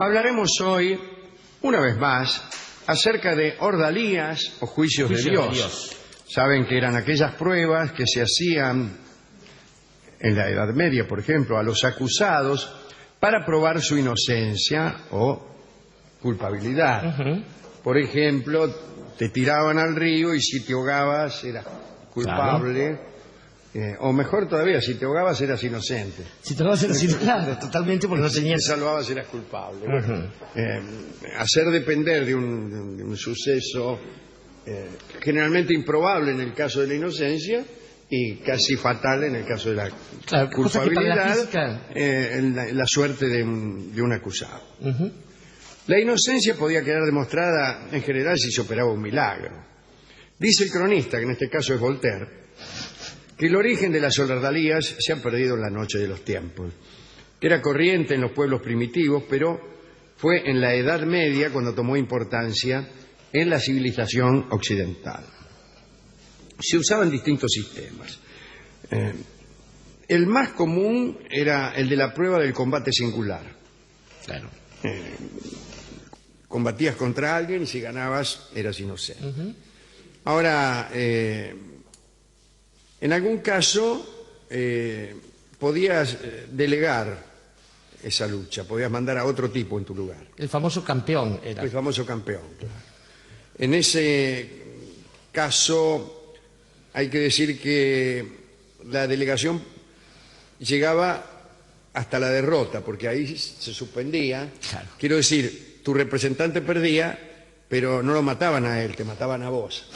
Hablaremos hoy, una vez más, acerca de ordalías o juicios de Dios. Saben que eran aquellas pruebas que se hacían en la Edad Media, por ejemplo, a los acusados para probar su inocencia o culpabilidad. Por ejemplo, te tiraban al río y si te ahogabas eras culpable. Claro. O mejor todavía, si te ahogabas eras inocente. Si te ahogabas eras inocente, claro, totalmente, porque no tenías... Si te salvabas eras culpable. Bueno, hacer depender de un suceso generalmente improbable en el caso de la inocencia y casi fatal en el caso de la culpabilidad, la suerte de un acusado. La inocencia podía quedar demostrada en general si se operaba un milagro. Dice el cronista, que en este caso es Voltaire, que el origen de las ordalías se ha perdido en la noche de los tiempos, que era corriente en los pueblos primitivos, pero fue en la Edad Media cuando tomó importancia en la civilización occidental. Se usaban distintos sistemas. El más común era el de la prueba del combate singular. Claro. Combatías contra alguien y si ganabas eras inocente. Ahora, en algún caso podías delegar esa lucha, podías mandar a otro tipo en tu lugar. El famoso campeón era. El famoso campeón, claro. En ese caso hay que decir que la delegación llegaba hasta la derrota, porque ahí se suspendía. Claro. Quiero decir, tu representante perdía, pero no lo mataban a él, te mataban a vos.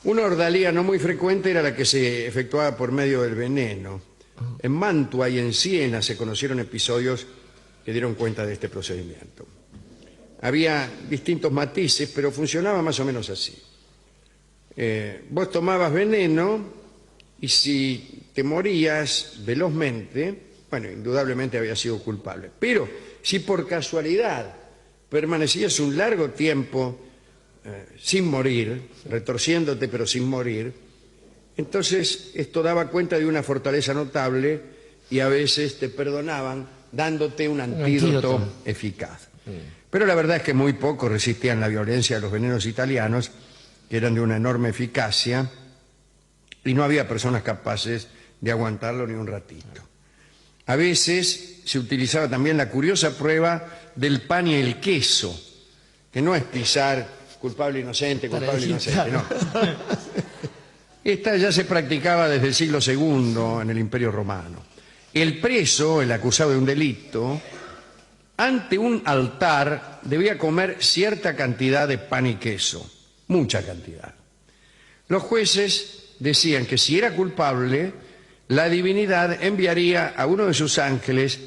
Una ordalía no muy frecuente era la que se efectuaba por medio del veneno. En Mantua y en Siena se conocieron episodios que dieron cuenta de este procedimiento. Había distintos matices, pero funcionaba más o menos así. Vos tomabas veneno y si te morías velozmente, bueno, indudablemente habías sido culpable. Pero si por casualidad permanecías un largo tiempo sin morir, retorciéndote pero sin morir, entonces esto daba cuenta de una fortaleza notable y a veces te perdonaban dándote un antídoto eficaz. Pero la verdad es que muy pocos resistían la violencia de los venenos italianos, que eran de una enorme eficacia, y no había personas capaces de aguantarlo ni un ratito. A veces se utilizaba también la curiosa prueba del pan y el queso, que no es pisar culpable inocente, culpable inocente, no. Esta ya se practicaba desde el siglo II en el Imperio Romano. El preso, el acusado de un delito, ante un altar debía comer cierta cantidad de pan y queso, mucha cantidad. Los jueces decían que si era culpable, la divinidad enviaría a uno de sus ángeles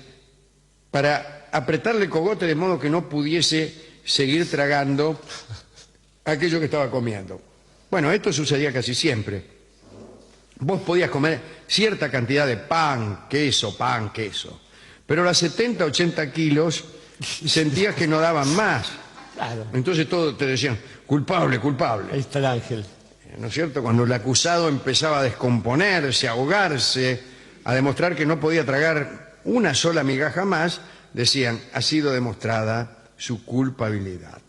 para apretarle el cogote de modo que no pudiese seguir tragando aquello que estaba comiendo. Bueno, esto sucedía casi siempre. Vos podías comer cierta cantidad de pan, queso, pero a las 70, 80 kilos sentías que no daban más. Claro. Entonces todos te decían, culpable, culpable. Ahí está el ángel. ¿No es cierto? Cuando el acusado empezaba a descomponerse, a ahogarse, a demostrar que no podía tragar una sola migaja más, decían, ha sido demostrada su culpabilidad.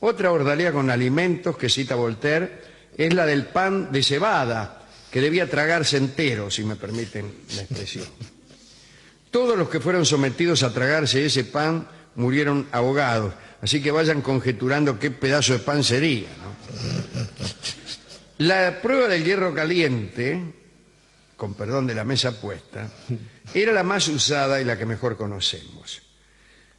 Otra ordalía con alimentos que cita Voltaire es la del pan de cebada, que debía tragarse entero, si me permiten la expresión. Todos los que fueron sometidos a tragarse ese pan murieron ahogados, así que vayan conjeturando qué pedazo de pan sería, ¿no? La prueba del hierro caliente, con perdón de la mesa puesta, era la más usada y la que mejor conocemos.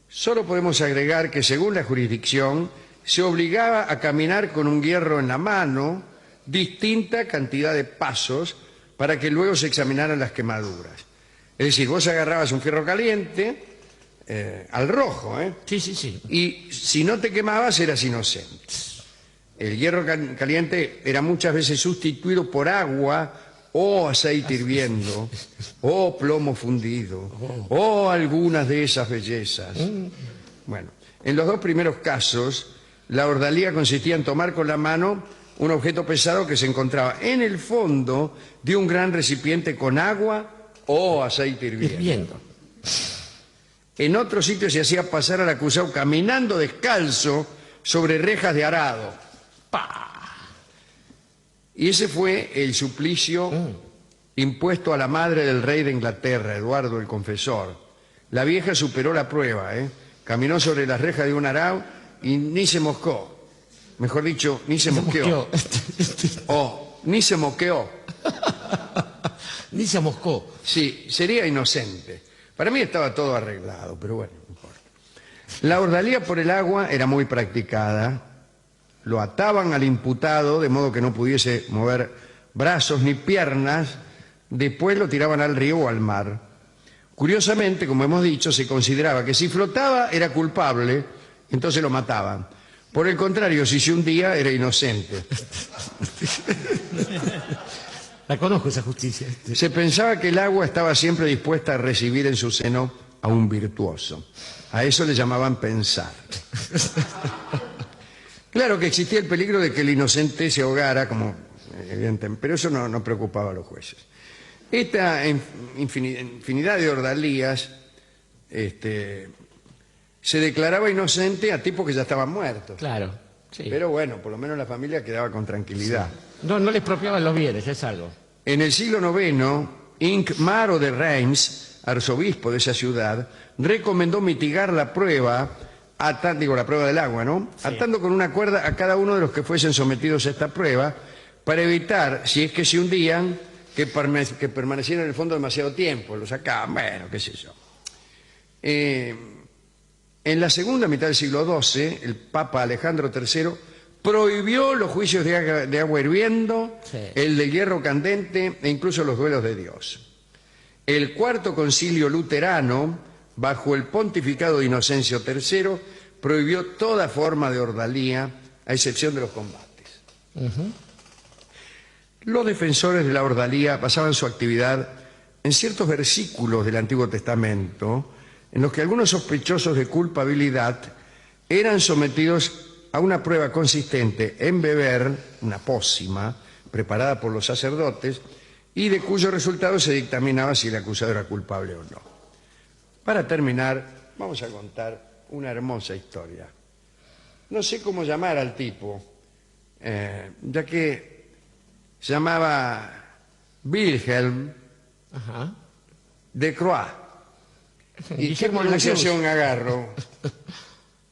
Solo podemos agregar que según la jurisdicción se obligaba a caminar con un hierro en la mano distinta cantidad de pasos para que luego se examinaran las quemaduras. Es decir, vos agarrabas un fierro caliente al rojo, Sí. y si no te quemabas eras inocente. El hierro caliente era muchas veces sustituido por agua o aceite hirviendo o plomo fundido o algunas de esas bellezas. Bueno, en los dos primeros casos la ordalía consistía en tomar con la mano un objeto pesado que se encontraba en el fondo de un gran recipiente con agua o aceite hirviendo. En otro sitio se hacía pasar al acusado caminando descalzo sobre rejas de arado. ¡Pah! Y ese fue el suplicio impuesto a la madre del rey de Inglaterra, Eduardo el Confesor. La vieja superó la prueba, ¿eh? Caminó sobre las rejas de un arado y ni se moscó. Mejor dicho, ni se mosqueó. O ni se moqueó. Ni se moscó. Sí, sería inocente. Para mí estaba todo arreglado, pero bueno, no importa. La ordalía por el agua era muy practicada. Lo ataban al imputado de modo que no pudiese mover brazos ni piernas. Después lo tiraban al río o al mar. Curiosamente, como hemos dicho, se consideraba que si flotaba era culpable, entonces lo mataban. Por el contrario, si se hundía era inocente. La conozco esa justicia. Se pensaba que el agua estaba siempre dispuesta a recibir en su seno a un virtuoso. A eso le llamaban pensar. Claro que existía el peligro de que el inocente se ahogara, como evidentemente, pero eso no preocupaba a los jueces. Esta infinidad de ordalías se declaraba inocente a tipos que ya estaban muertos. Claro, sí. Pero bueno, por lo menos la familia quedaba con tranquilidad. No les expropiaban los bienes, es algo. En el siglo IX, Hincmaro de Reims, arzobispo de esa ciudad, recomendó mitigar la prueba, la prueba del agua, ¿no? Sí. Atando con una cuerda a cada uno de los que fuesen sometidos a esta prueba, para evitar, si es que se hundían, que permanecieran en el fondo demasiado tiempo, lo sacaban, bueno, qué sé yo. En la segunda mitad del siglo XII, el Papa Alejandro III prohibió los juicios de agua hirviendo, sí, el de hierro candente e incluso los duelos de Dios. El Cuarto Concilio Luterano, bajo el pontificado de Inocencio III, prohibió toda forma de ordalía, a excepción de los combates. Los defensores de la ordalía basaban su actividad en ciertos versículos del Antiguo Testamento, en los que algunos sospechosos de culpabilidad eran sometidos a una prueba consistente en beber una pócima preparada por los sacerdotes y de cuyo resultado se dictaminaba si el acusado era culpable o no. Para terminar, vamos a contar una hermosa historia. No sé cómo llamar al tipo, ya que se llamaba Wilhelm de Croix. ¿Y qué pronunciación agarro?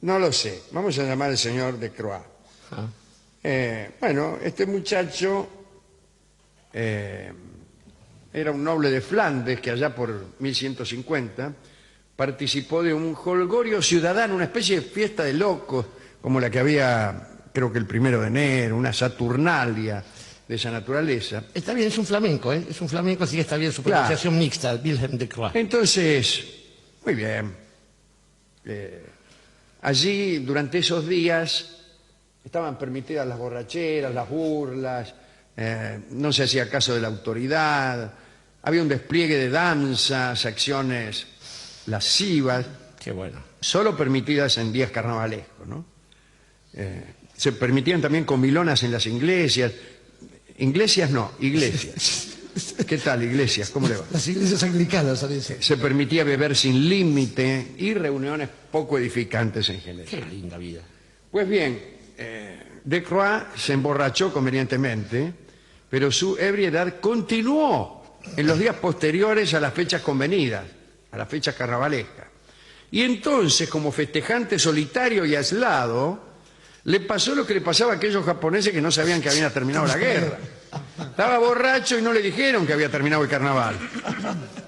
No lo sé. Vamos a llamar al señor de Croix. Bueno, este muchacho era un noble de Flandes que allá por 1150 participó de un jolgorio ciudadano, una especie de fiesta de locos, como la que había, creo que el 1 de enero, una saturnalia de esa naturaleza. Está bien, es un flamenco, ¿eh? Es un flamenco, así que está bien su pronunciación mixta, Wilhelm de Croix. Entonces, muy bien. Allí, durante esos días, estaban permitidas las borracheras, las burlas, no se hacía caso de la autoridad, había un despliegue de danzas, acciones lascivas. Qué bueno. Solo permitidas en días carnavalescos, ¿no? Se permitían también comilonas en las iglesias. Iglesias no, iglesias. ¿Qué tal, iglesias? ¿Cómo le va? Las iglesias anglicanas, ¿sabes? Se permitía beber sin límite y reuniones poco edificantes en general. Qué linda vida. Pues bien, de Croix se emborrachó convenientemente, pero su ebriedad continuó en los días posteriores a las fechas convenidas, a las fechas carnavalescas. Y entonces, como festejante solitario y aislado, le pasó lo que le pasaba a aquellos japoneses que no sabían que había terminado la guerra. Estaba borracho y no le dijeron que había terminado el carnaval.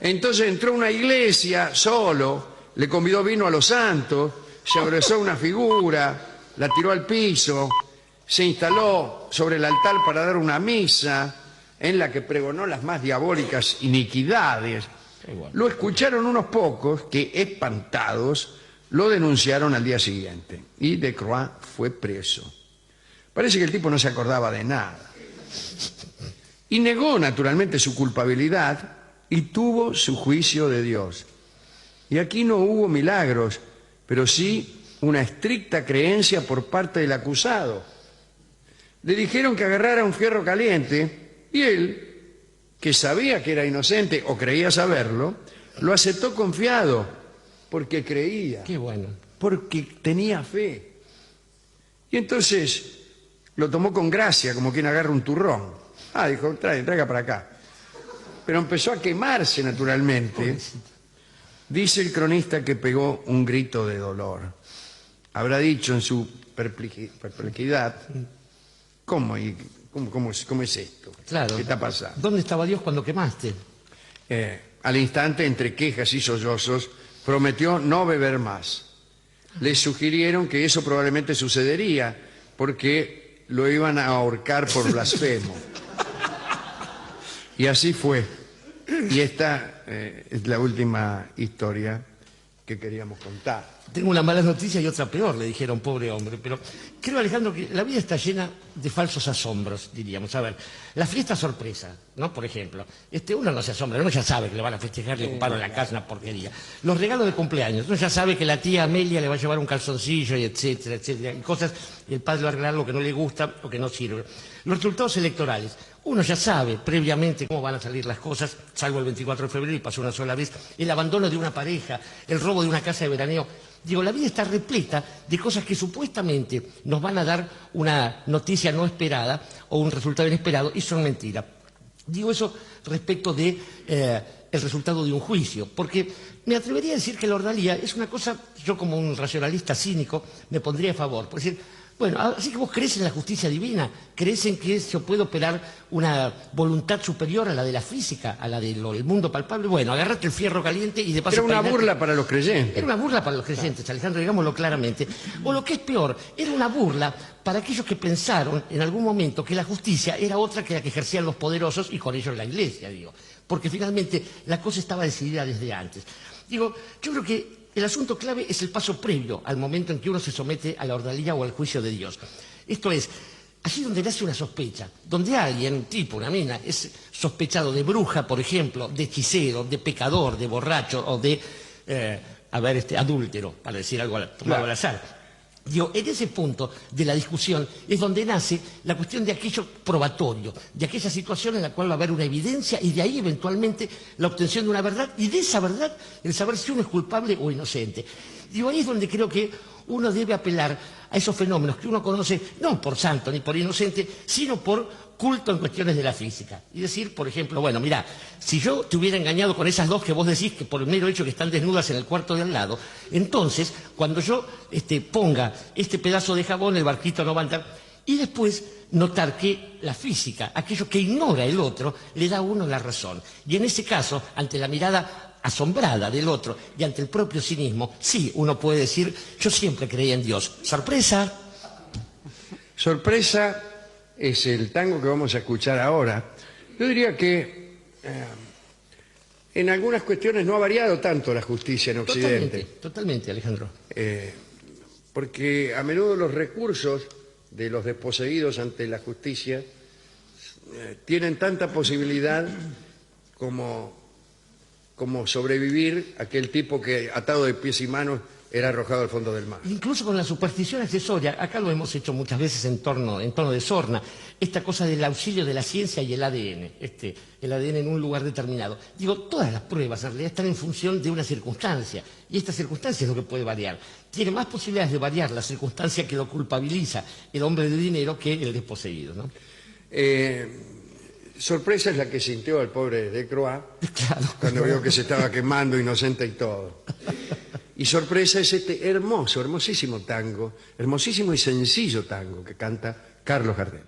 Entonces entró a una iglesia solo, le convidó vino a los santos, se abrazó una figura, la tiró al piso, se instaló sobre el altar para dar una misa en la que pregonó las más diabólicas iniquidades. Lo escucharon unos pocos que, espantados, lo denunciaron al día siguiente y de Croix fue preso. Parece que el tipo no se acordaba de nada. Y negó naturalmente su culpabilidad y tuvo su juicio de Dios. Y aquí no hubo milagros, pero sí una estricta creencia por parte del acusado. Le dijeron que agarrara un fierro caliente y él, que sabía que era inocente o creía saberlo, lo aceptó confiado porque creía, Qué bueno. porque tenía fe. Y entonces lo tomó con gracia, como quien agarra un turrón. Ah, dijo, traiga para acá. Pero empezó a quemarse naturalmente. Dice el cronista que pegó un grito de dolor. Habrá dicho en su perplejidad, ¿cómo es esto? Claro. ¿Qué está pasando? ¿Dónde estaba Dios cuando quemaste? Al instante, entre quejas y sollozos, prometió no beber más. Le sugirieron que eso probablemente sucedería porque lo iban a ahorcar por blasfemo. Y así fue. Y esta es la última historia que queríamos contar. Tengo una mala noticia y otra peor, le dijeron, pobre hombre. Pero creo, Alejandro, que la vida está llena de falsos asombros, diríamos. A ver, la fiesta sorpresa, ¿no? Por ejemplo, uno no se asombra, uno ya sabe que le van a festejar, le ocuparon la casa, una porquería. Los regalos de cumpleaños, uno ya sabe que la tía Amelia le va a llevar un calzoncillo, y etcétera, etcétera. Y cosas, y el padre va a arreglar lo que no le gusta o que no sirve. Los resultados electorales. Uno ya sabe previamente cómo van a salir las cosas, salvo el 24 de febrero y pasó una sola vez, el abandono de una pareja, el robo de una casa de veraneo. Digo, la vida está repleta de cosas que supuestamente nos van a dar una noticia no esperada o un resultado inesperado y son mentiras. Digo eso respecto de el resultado de un juicio, porque me atrevería a decir que la ordalía es una cosa, yo como un racionalista cínico me pondría a favor, por decir, bueno, así que vos crees en la justicia divina, crees en que se puede operar una voluntad superior a la de la física, a la del mundo palpable. Bueno, agarrate el fierro caliente y de paso... Era una burla para los creyentes. Era una burla para los creyentes, Alejandro, digámoslo claramente. O lo que es peor, era una burla para aquellos que pensaron en algún momento que la justicia era otra que la que ejercían los poderosos y con ellos la Iglesia, digo. Porque finalmente la cosa estaba decidida desde antes. Digo, yo creo que el asunto clave es el paso previo al momento en que uno se somete a la ordalía o al juicio de Dios. Esto es, allí donde nace una sospecha, donde alguien, un tipo, una mina, es sospechado de bruja, por ejemplo, de hechicero, de pecador, de borracho o de, adúltero, para decir algo tomado al azar. Digo, en ese punto de la discusión es donde nace la cuestión de aquello probatorio, de aquella situación en la cual va a haber una evidencia y de ahí eventualmente la obtención de una verdad y de esa verdad el saber si uno es culpable o inocente. Digo, ahí es donde creo que uno debe apelar a esos fenómenos que uno conoce no por santo ni por inocente, sino por culto en cuestiones de la física. Y decir, por ejemplo, bueno, mirá, si yo te hubiera engañado con esas dos que vos decís que por el mero hecho que están desnudas en el cuarto de al lado, entonces, cuando yo ponga este pedazo de jabón, el barquito no va a andar. Y después notar que la física, aquello que ignora el otro, le da a uno la razón. Y en ese caso, ante la mirada asombrada del otro y ante el propio cinismo, sí, uno puede decir, yo siempre creía en Dios. ¡Sorpresa! Sorpresa es el tango que vamos a escuchar ahora. Yo diría que en algunas cuestiones no ha variado tanto la justicia en Occidente. Totalmente, Alejandro. Porque a menudo los recursos de los desposeídos ante la justicia tienen tanta posibilidad como sobrevivir aquel tipo que atado de pies y manos era arrojado al fondo del mar. Incluso con la superstición accesoria, acá lo hemos hecho muchas veces en tono de sorna, esta cosa del auxilio de la ciencia y el ADN, el ADN en un lugar determinado. Digo, todas las pruebas en realidad están en función de una circunstancia, y esta circunstancia es lo que puede variar. Tiene más posibilidades de variar la circunstancia que lo culpabiliza el hombre de dinero que el desposeído, ¿no? Sorpresa es la que sintió el pobre Delcroix claro, cuando vio que se estaba quemando inocente y todo. Y sorpresa es este hermosísimo tango, hermosísimo y sencillo tango que canta Carlos Gardel.